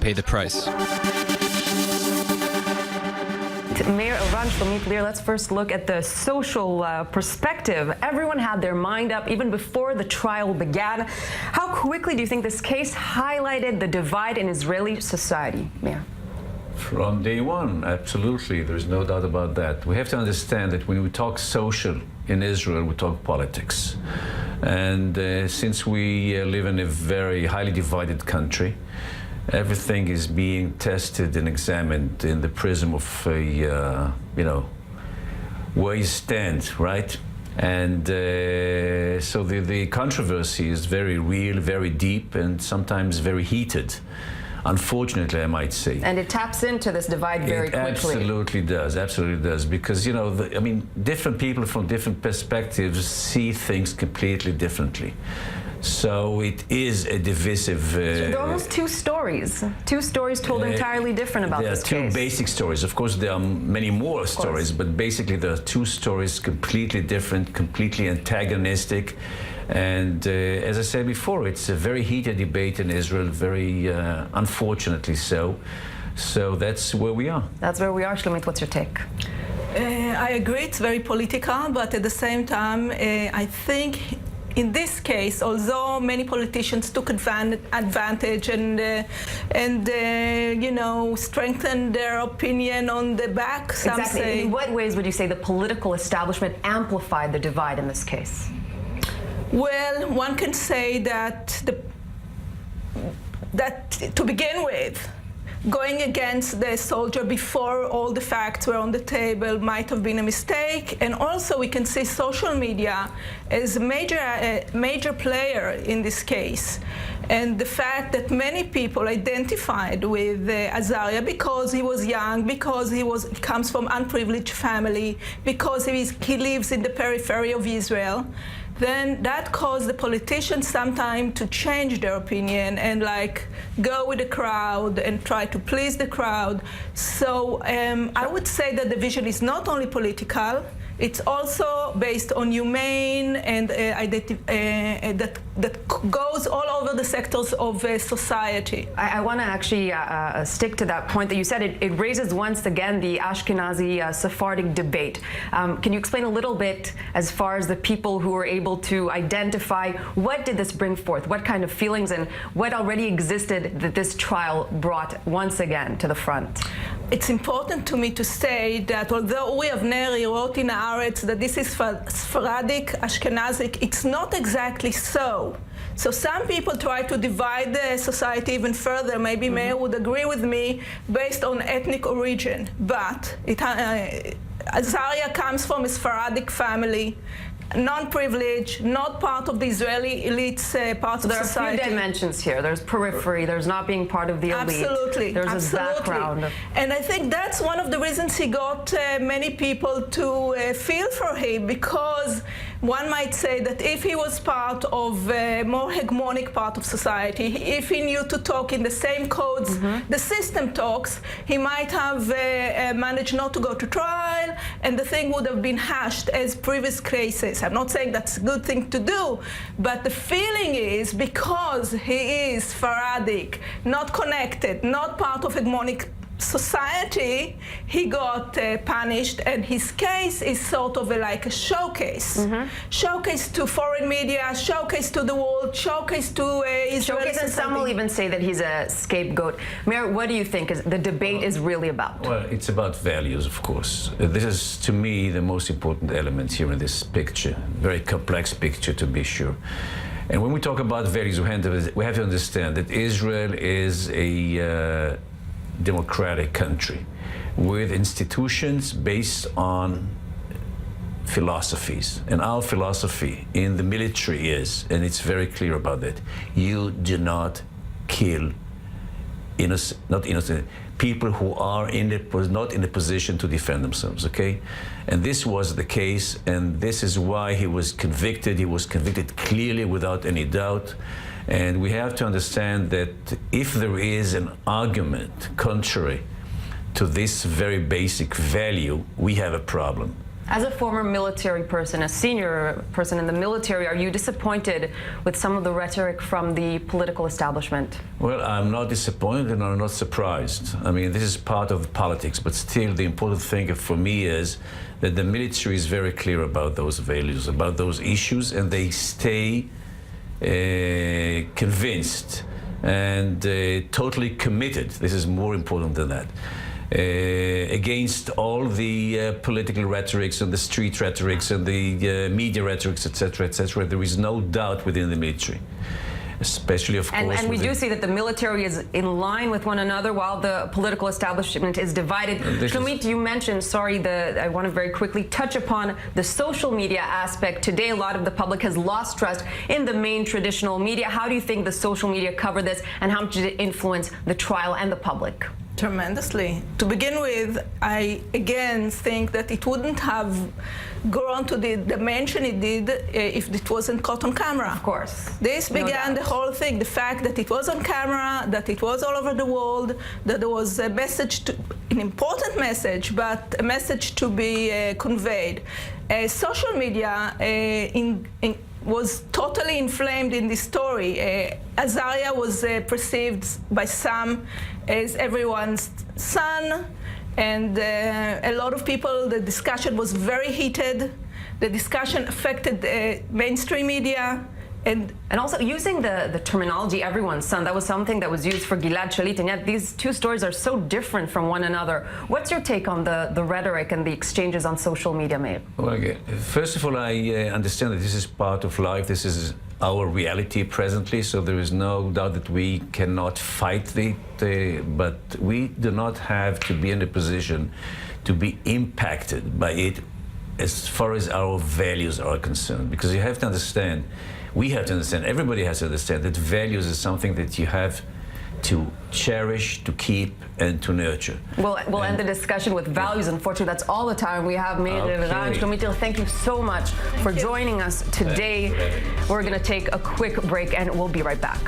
pay the price. Mayor Elor, Shlomit Lear, let's first look at the social perspective. Everyone had their mind up even before the trial began. How quickly do you think this case highlighted the divide in Israeli society, Mayor? From day one, absolutely. There's no doubt about that. We have to understand that when we talk social in Israel, we talk politics. And since we live in a very highly divided country, everything is being tested and examined in the prism of, where you stand, right? And so the controversy is very real, very deep, and sometimes very heated. Unfortunately, I might say. And it taps into this divide very quickly. Absolutely does, because, different people from different perspectives see things completely differently. So it is a divisive... there are almost two stories told entirely different about this case. There are two basic stories. Of course, there are many more stories, but basically there are two stories completely different, completely antagonistic. And as I said before, it's a very heated debate in Israel, very unfortunately so. So that's where we are. That's where we are. Shlomit, what's your take? I agree, it's very political, but at the same time, I think in this case, although many politicians took advantage and strengthened their opinion on the back, some exactly. say... In what ways would you say the political establishment amplified the divide in this case? Well, one can say that to begin with, going against the soldier before all the facts were on the table might have been a mistake. And also we can see social media as a major player in this case. And the fact that many people identified with Azaria because he was young, because he comes from unprivileged family, because he lives in the periphery of Israel, then that caused the politicians sometimes to change their opinion and go with the crowd and try to please the crowd. So I would say that the division is not only political, it's also based on humane and that goes all over the sectors of society. I want to actually stick to that point that you said. It raises once again the Ashkenazi Sephardic debate. Can you explain a little bit as far as the people who were able to identify what did this bring forth, what kind of feelings and what already existed that this trial brought once again to the front? It's important to me to say that although we have Neri wrote in Haaretz that this is Sephardic, Ashkenazic, it's not exactly so. So some people try to divide the society even further. Maybe Meir would agree with me based on ethnic origin. But Azaria comes from a Sephardic family, non-privileged, not part of the Israeli elites part of society. There are a few dimensions here. There's periphery, there's not being part of the elite. Absolutely. There's a background. And I think that's one of the reasons he got many people to feel for him, because one might say that if he was part of a more hegemonic part of society, if he knew to talk in the same codes the system talks, he might have managed not to go to trial, and the thing would have been hashed as previous cases. I'm not saying that's a good thing to do, but the feeling is because he is Sephardic, not connected, not part of hegemonic society, he got punished, and his case is sort of like a showcase. Showcase to foreign media, showcase to the world, showcase to Israel. Showcase, and some will even say that he's a scapegoat. Mayor, what do you think the debate is really about? Well, it's about values, of course. This is, to me, the most important element here in this picture. Very complex picture, to be sure. And when we talk about values, we have to understand that Israel is a democratic country with institutions based on philosophies. And our philosophy in the military is, and it's very clear about that, you do not kill not innocent people who are not in a position to defend themselves, okay? And this was the case, and this is why he was convicted. He was convicted clearly, without any doubt. And we have to understand that if there is an argument contrary to this very basic value, we have a problem. As a former military person, a senior person in the military, are you disappointed with some of the rhetoric from the political establishment? Well, I'm not disappointed and I'm not surprised. I mean, this is part of politics, but still the important thing for me is that the military is very clear about those values, about those issues, and they stay convinced and totally committed. This is more important than that. Against all the political rhetorics and the street rhetorics and the media rhetorics, etc., etc. There is no doubt within the military, especially, of course. And we do see that the military is in line with one another while the political establishment is divided. Shlomit, you mentioned, I want to very quickly touch upon the social media aspect. Today, a lot of the public has lost trust in the main traditional media. How do you think the social media cover this, and how much did it influence the trial and the public? Tremendously. To begin with, I again think that it wouldn't have grown to the dimension it did if it wasn't caught on camera. Of course. This began the whole thing, the fact that it was on camera, that it was all over the world, that there was a message, an important message, but a message to be conveyed. Social media was totally inflamed in this story. Azaria was perceived by some as everyone's son, and a lot of people, the discussion was very heated. The discussion affected mainstream media. And also using the terminology, everyone's son, that was something that was used for Gilad Shalit, and yet these two stories are so different from one another. What's your take on the rhetoric and the exchanges on social media, Meir? Well, again, first of all, I understand that this is part of life. This is our reality presently, so there is no doubt that we cannot fight but we do not have to be in a position to be impacted by it as far as our values are concerned, because you have to understand, we have to understand, everybody has to understand that values is something that you have to cherish, to keep, and to nurture. We'll end the discussion with values. Unfortunately, that's all the time we have. Meir Elor, Shlomit, thank you so much for joining us today. We're going to take a quick break, and we'll be right back.